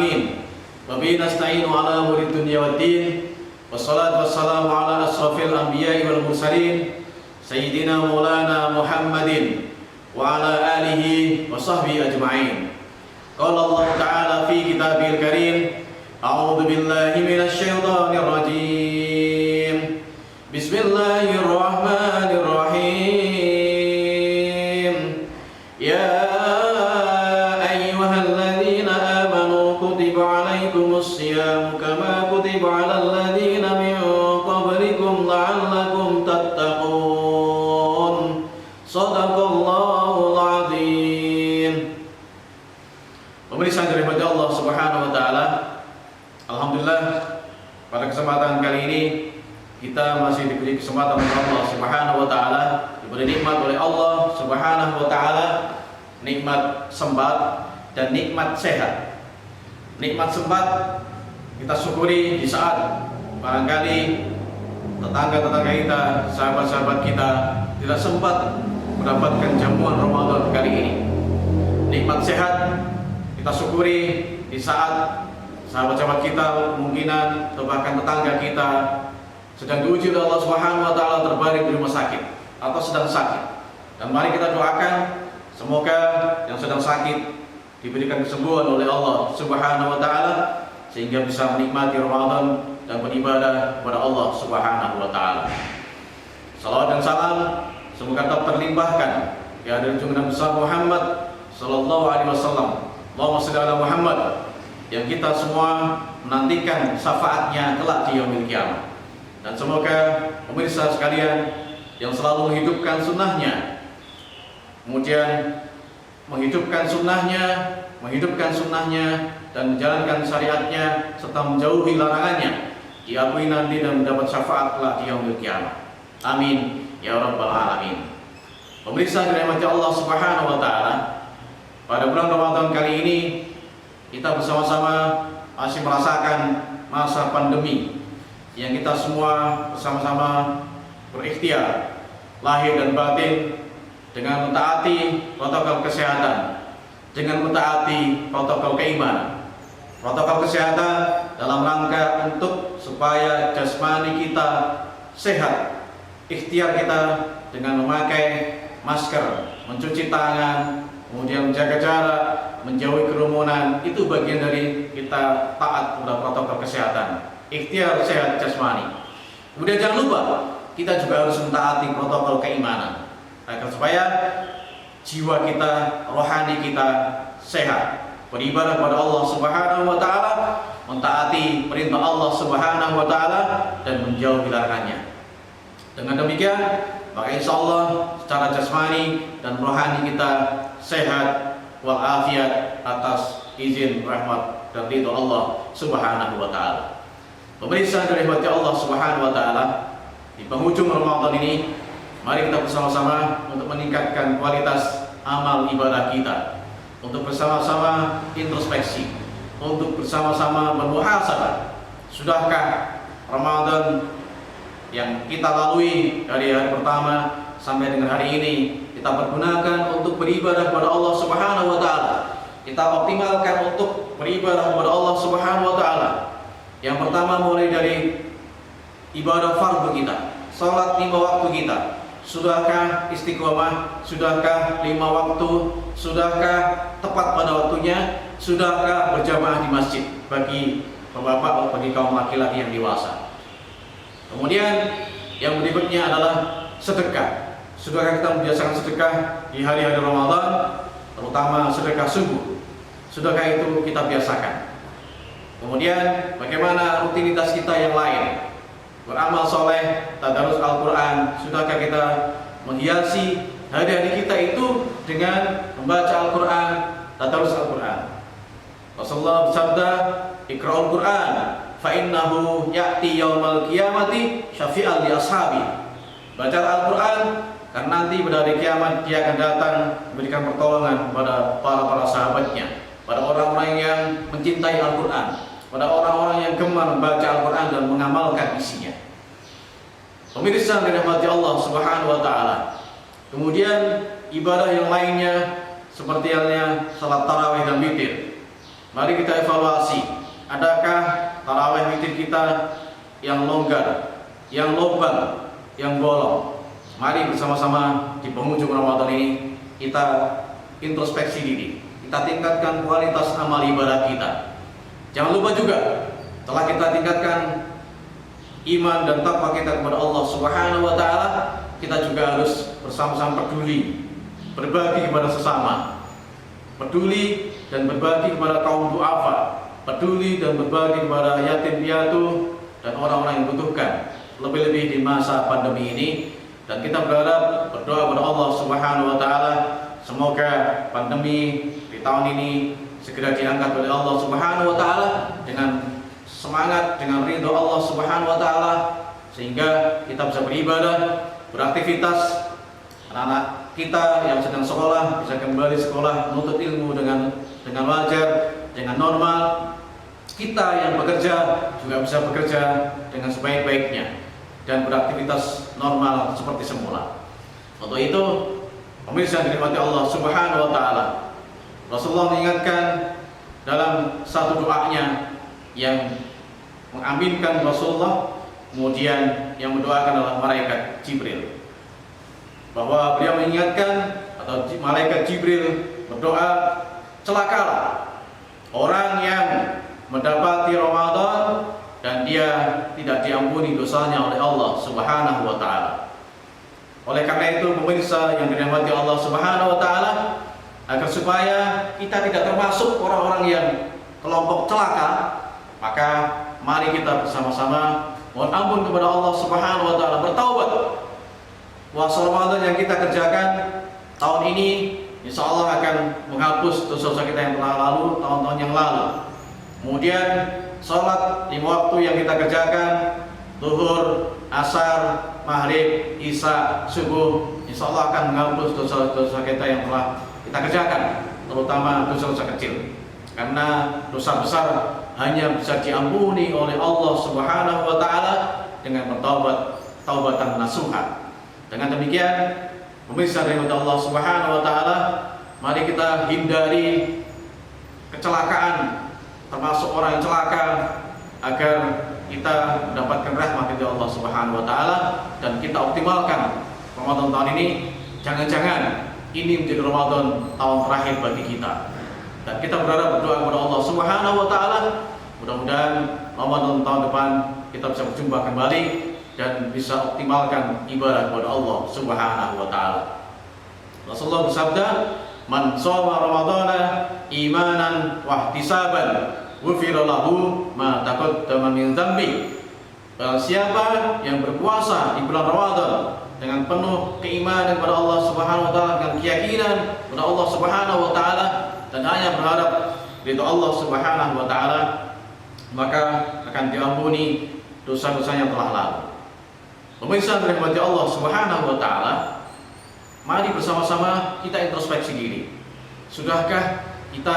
alamin. Wa bihi nasta'inu ala umuri dunya waddin. Wassalatu wassalamu ala asrafil anbiya'i wal mursalin sayyidina maulana Muhammadin wa ala alihi wa sahbihi ajma'in. Qala Allah ta'ala fi kitabil karim, a'udzu billahi minasy syaithanir rajim. Bismillahirrahmanirrahim. Ya ayyuhalladzina amanu kutiba 'alaikumus siyam kama kutiba 'alal ladzina min qablikum la'allakum tattaqun. Shadaqallahul 'azim. Pemirsa yang dirahmati Allah Subhanahu wa taala, alhamdulillah pada kesempatan kali ini kita masih diberi kesempatan oleh Allah Subhanahu wa taala, diberi nikmat oleh Allah Subhanahu wa taala, nikmat sembat dan nikmat sehat. Nikmat sembat kita syukuri di saat barangkali tetangga-tetangga kita, sahabat-sahabat kita tidak sempat mendapatkan jamuan Ramadan kali ini. Nikmat sehat kita syukuri di saat sahabat-sahabat kita kemungkinan atau bahkan tetangga kita sedang diuji oleh Allah Subhanahu wa taala, terbaring di rumah sakit atau sedang sakit. Dan mari kita doakan semoga yang sedang sakit diberikan kesembuhan oleh Allah Subhanahu wa taala sehingga bisa menikmati Ramadan dan beribadah kepada Allah Subhanahu wa taala. Salawat dan salam semoga tetap terlimpahkan ya dari junjungan besar Muhammad sallallahu alaihi wasallam. Allahumma shalli ala Muhammad, yang kita semua menantikan syafaatnya kelak di yaumil qiyamah. Dan semoga pemirsa sekalian yang selalu menghidupkan sunnahnya, kemudian menghidupkan sunnahnya dan menjalankan syariatnya serta menjauhi larangannya, diakui nanti dan mendapat syafaat kelak di yaumil qiyamah. Amin ya rabbal alamin. Pemirsa dirahmati Allah Subhanahu wa taala, pada bulan Ramadan kali ini kita bersama-sama masih merasakan masa pandemi yang kita semua bersama-sama berikhtiar lahir dan batin dengan mentaati protokol kesehatan, dengan mentaati protokol keimanan. Protokol kesehatan dalam rangka untuk supaya jasmani kita sehat, ikhtiar kita dengan memakai masker, mencuci tangan, kemudian menjaga jarak, menjauhi kerumunan, itu bagian dari kita taat pada protokol kesehatan, ikhtiar sehat jasmani. Kemudian jangan lupa kita juga harus mentaati protokol keimanan agar supaya jiwa kita, rohani kita sehat, beribadah kepada Allah Subhanahu wa taala, mentaati perintah Allah Subhanahu wa taala dan menjauhi larangannya. Dengan demikian, maka insya Allah secara jasmani dan rohani kita sehat walafiat atas izin, rahmat dan ridho Allah Subhanahu wa taala. Pemirsa dari dirahmati Allah Subhanahu wa taala, di penghujung Ramadan ini mari kita bersama-sama untuk meningkatkan kualitas amal ibadah kita, untuk bersama-sama introspeksi, untuk bersama-sama bermuhasabah. Sudahkah Ramadan yang kita lalui dari hari pertama sampai dengan hari ini kita pergunakan untuk beribadah kepada Allah Subhanahu wa taala? Kita optimalkan untuk beribadah kepada Allah Subhanahu wa taala. Yang pertama mulai dari ibadah fardu kita, salat 5 waktu kita. Sudahkah istiqomah? Sudahkah 5 waktu? Sudahkah tepat pada waktunya? Sudahkah berjamaah di masjid bagi bapak, bagi kaum laki-laki yang dewasa? Kemudian yang berikutnya adalah sedekah. Sudahkah kita membiasakan sedekah di hari-hari Ramadan, terutama sedekah subuh? Sudahkah itu kita biasakan? Kemudian bagaimana rutinitas kita yang lain? Beramal soleh, tadarus Al-Quran. Sudahkah kita menghiasi hari-hari kita itu dengan membaca Al-Quran, tadarus Al-Quran? Rasulullah bersabda, "Iqra'ul Quran, fa innahu ya'ti yaumal qiyamati syafi'an li ashabi." Baca Al-Quran, karena nanti pada hari kiamat dia akan datang memberikan pertolongan kepada para sahabatnya, pada orang-orang yang mencintai Al-Quran, pada orang-orang yang gemar membaca Al-Quran dan mengamalkan isinya. Pemirsa yang dirahmati Allah Subhanahu wa taala. Kemudian ibadah yang lainnya seperti halnya salat tarawih dan witir. Mari kita evaluasi, adakah tarawih witir kita yang longgar, yang lobang, yang bolong? Mari bersama-sama di penghujung Ramadan ini kita introspeksi diri, kita tingkatkan kualitas amal ibadah kita. Jangan lupa juga, telah kita tingkatkan iman dan takwa kita kepada Allah Subhanahu wa Ta'ala, kita juga harus bersama-sama peduli, berbagi kepada sesama, peduli dan berbagi kepada kaum du'afa, peduli dan berbagi kepada yatim piatu dan orang-orang yang membutuhkan, lebih-lebih di masa pandemi ini. Dan kita berharap, berdoa kepada Allah Subhanahu wa Ta'ala, semoga pandemi di tahun ini segera diangkat oleh Allah Subhanahu wa Ta'ala dengan semangat, dengan ridho Allah Subhanahu wa Ta'ala, sehingga kita bisa beribadah, beraktivitas. Anak-anak kita yang sedang sekolah bisa kembali sekolah, menuntut ilmu dengan wajar, dengan normal. Kita yang bekerja juga bisa bekerja dengan sebaik-baiknya dan beraktivitas normal seperti semula. Untuk itu, pemirsa yang dirahmati Allah Subhanahu wa Ta'ala, Rasulullah mengingatkan dalam satu doanya yang mengaminkan Rasulullah, kemudian yang mendoakan adalah malaikat Jibril, bahwa beliau mengingatkan atau malaikat Jibril berdoa, celakalah orang yang mendapati Ramadan dan dia tidak diampuni dosanya oleh Allah Subhanahu wa Ta'ala. Oleh karena itu, pemirsa yang dirahmati Allah Subhanahu wa Ta'ala, agar supaya kita tidak termasuk orang-orang yang kelompok celaka, maka mari kita bersama-sama mohon ampun kepada Allah Subhanahu wa Ta'ala, bertaubat. Puasa Ramadan yang kita kerjakan tahun ini insya Allah akan menghapus dosa-dosa kita yang telah lalu, tahun-tahun yang lalu. Kemudian sholat 5 waktu yang kita kerjakan, zuhur, asar, maghrib, isya, subuh, insya Allah akan menghapus dosa-dosa kita yang telah kita kerjakan, terutama dosa-dosa kecil. Karena dosa besar hanya bisa diampuni oleh Allah Subhanahu wa Ta'ala dengan bertaubat, taubatan nasuha. Dengan demikian, pemirsa dari Allah Subhanahu wa Ta'ala, mari kita hindari kecelakaan, termasuk orang yang celaka, agar kita mendapatkan rahmat dari Allah Subhanahu wa Ta'ala dan kita optimalkan Ramadan tahun ini. Jangan-jangan ini menjadi Ramadan tahun terakhir bagi kita. Dan kita berharap, berdoa kepada Allah Subhanahu wa Ta'ala, mudah-mudahan Ramadan tahun depan kita bisa berjumpa kembali dan bisa optimalkan ibadah kepada Allah Subhanahu wa Ta'ala. Rasulullah bersabda, "Man shoma Ramadhana imanan wa ihtisaban, ghufira lahu ma taqaddama min dzambi." Barang siapa yang berpuasa di bulan Ramadan dengan penuh keimanan kepada Allah Subhanahu wa Ta'ala, dengan keyakinan kepada Allah Subhanahu wa Ta'ala, dan hanya berharap ridho Allah Subhanahu wa Ta'ala, maka akan diampuni dosa-dosanya yang telah lalu. Pemirsa yang dirahmati Allah Subhanahu wa Ta'ala, mari bersama-sama kita introspeksi diri. Sudahkah kita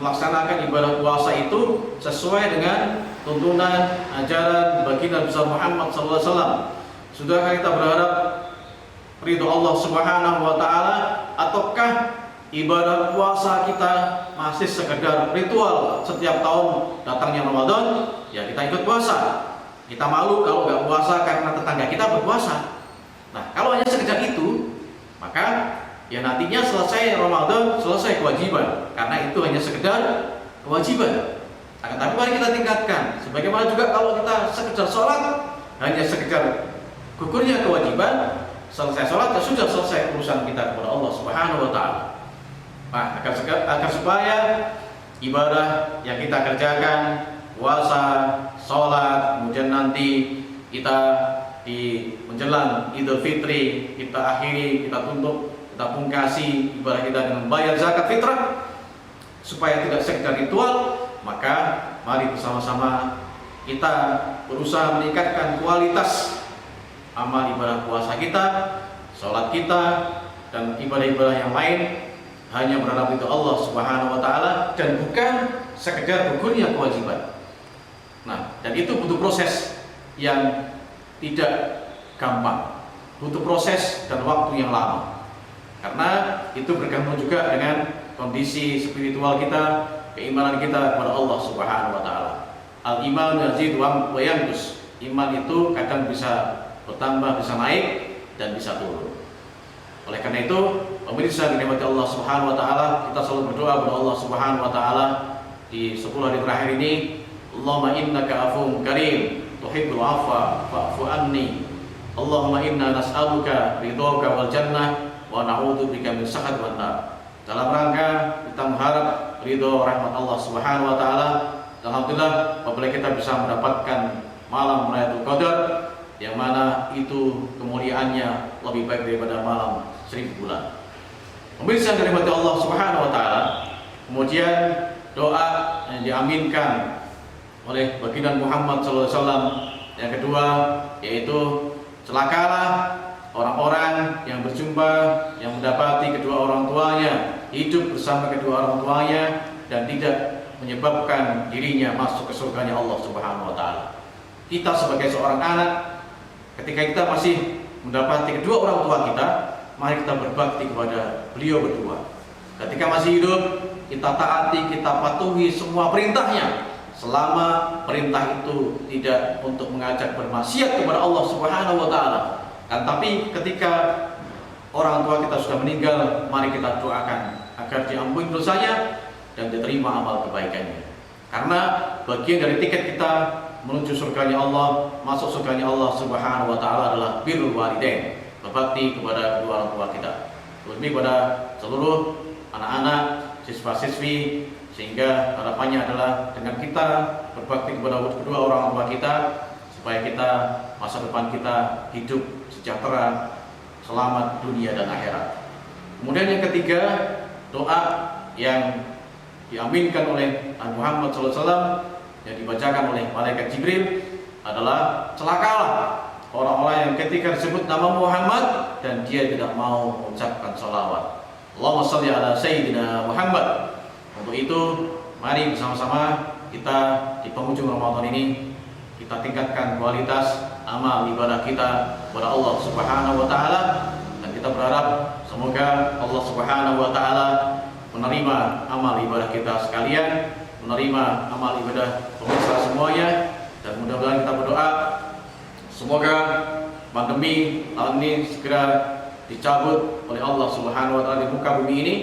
melaksanakan ibadah puasa itu sesuai dengan tuntunan ajaran baginda besar Muhammad SAW? Sudahkah kita berharap ridho Allah Subhanahu wa Ta'ala, ataukah ibadah puasa kita masih sekedar ritual? Setiap tahun datangnya Ramadan, ya kita ikut puasa. Kita malu kalau nggak puasa karena tetangga kita berpuasa. Nah, kalau hanya sekedar itu, maka ya nantinya selesai Ramadan, selesai kewajiban, karena itu hanya sekedar kewajiban. Akan tapi mari kita tingkatkan. Sebagaimana juga kalau kita sekedar sholat, hanya sekedar gugurnya kewajiban, selesai sholat ya sudah selesai urusan kita kepada Allah Subhanahu wa Ta'ala. Nah, agar supaya ibadah yang kita kerjakan, puasa, sholat, kemudian nanti kita di menjelang Idul Fitri, kita akhiri, kita tutup, kita pungkasi ibadah kita dengan bayar zakat fitrah, supaya tidak sekedar ritual. Maka mari bersama-sama kita berusaha meningkatkan kualitas amal ibadah puasa kita, sholat kita, dan ibadah-ibadah yang lain, hanya berharap itu Allah Subhanahu wa Ta'ala, dan bukan sekedar gugurnya kewajiban. Nah, dan itu butuh proses yang tidak gampang, butuh proses dan waktu yang lama, karena itu bergantung juga dengan kondisi spiritual kita, keimanan kita kepada Allah Subhanahu wa taala. Al-iman yazid wa yanqus. Iman itu kadang bisa bertambah, bisa naik dan bisa turun. Oleh karena itu, pemirsa dirahmati Allah Subhanahu wa taala, kita selalu berdoa kepada Allah Subhanahu wa taala di 10 hari terakhir ini, Allahumma innaka afuwwun karim, tuhibbul afwa fa'fu anni. Allahumma inna nas'aluka ridhaka wal jannah wa na'udzubika min sakhatika wan nar. Dalam rangka kita mengharap ridho rahmat Allah Subhanahu wa taala. Alhamdulillah apabila kita bisa mendapatkan malam Lailatul Qadar yang mana itu kemuliaannya lebih baik daripada malam 1000 bulan. Pemirsa yang dirahmati Allah Subhanahu wa taala, kemudian doa yang diaminkan oleh baginda Muhammad SAW yang kedua yaitu celakalah orang-orang yang berjumpa yang mendapati kedua orang tuanya hidup bersama kedua orang tuanya dan tidak menyebabkan dirinya masuk ke surganya Allah Subhanahu wa taala. Kita sebagai seorang anak ketika kita masih mendapati kedua orang tua kita, mari kita berbakti kepada beliau berdua. Ketika masih hidup, kita taati, kita patuhi semua perintahnya selama perintah itu tidak untuk mengajak bermaksiat kepada Allah Subhanahu wa taala. Tapi ketika orang tua kita sudah meninggal, mari kita doakan agar diampuni dosanya dan diterima amal kebaikannya. Karena bagian dari tiket kita menuju surganya Allah, masuk surganya Allah Subhanahu wa taala adalah birrul walidain, berbakti kepada kedua orang tua kita. Lebih pada seluruh anak-anak, siswa-siswi, sehingga harapannya adalah dengan kita berbakti kepada kedua orang tua kita supaya kita masa depan kita hidup sejahtera, selamat dunia dan akhirat. Kemudian yang ketiga, doa yang diaminkan oleh Muhammad SAW yang dibacakan oleh malaikat Jibril adalah celakalah orang-orang yang ketika disebut nama Muhammad dan dia tidak mau mengucapkan salawat. Allahumma shalli ala sayyidina Muhammad. Untuk itu, mari bersama-sama kita di penghujung Ramadan ini kita tingkatkan kualitas amal ibadah kita kepada Allah Subhanahu wa taala dan kita berharap semoga Allah Subhanahu wa taala menerima amal ibadah kita sekalian, menerima amal ibadah pemirsa semuanya, dan mudah-mudahan kita berdoa semoga pandemi tahun ini segera dicabut oleh Allah Subhanahu wa taala di muka bumi ini,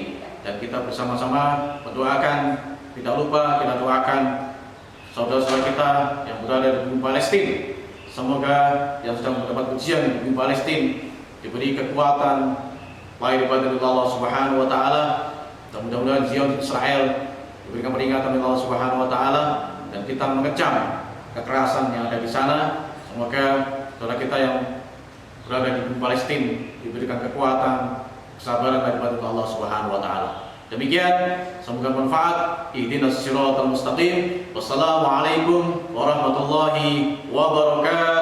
dan kita bersama-sama mendoakan, tidak lupa kita doakan saudara-saudara kita yang berada di bumi Palestina. Semoga yang sedang mendapat ujian di bumi Palestina diberi kekuatan lahir batin dari Allah Subhanahu wa taala, dan mudah-mudahan Zion Israel diberikan peringatan oleh Allah Subhanahu wa taala dan kita mengecam kekerasan yang ada di sana. Semoga saudara kita yang berada di bumi Palestina diberikan kekuatan, kesabaran dari Allah Subhanahu wa taala. Demikian, semoga bermanfaat. Ihdinas siratal mustaqim. Wassalamualaikum warahmatullahi wabarakatuh.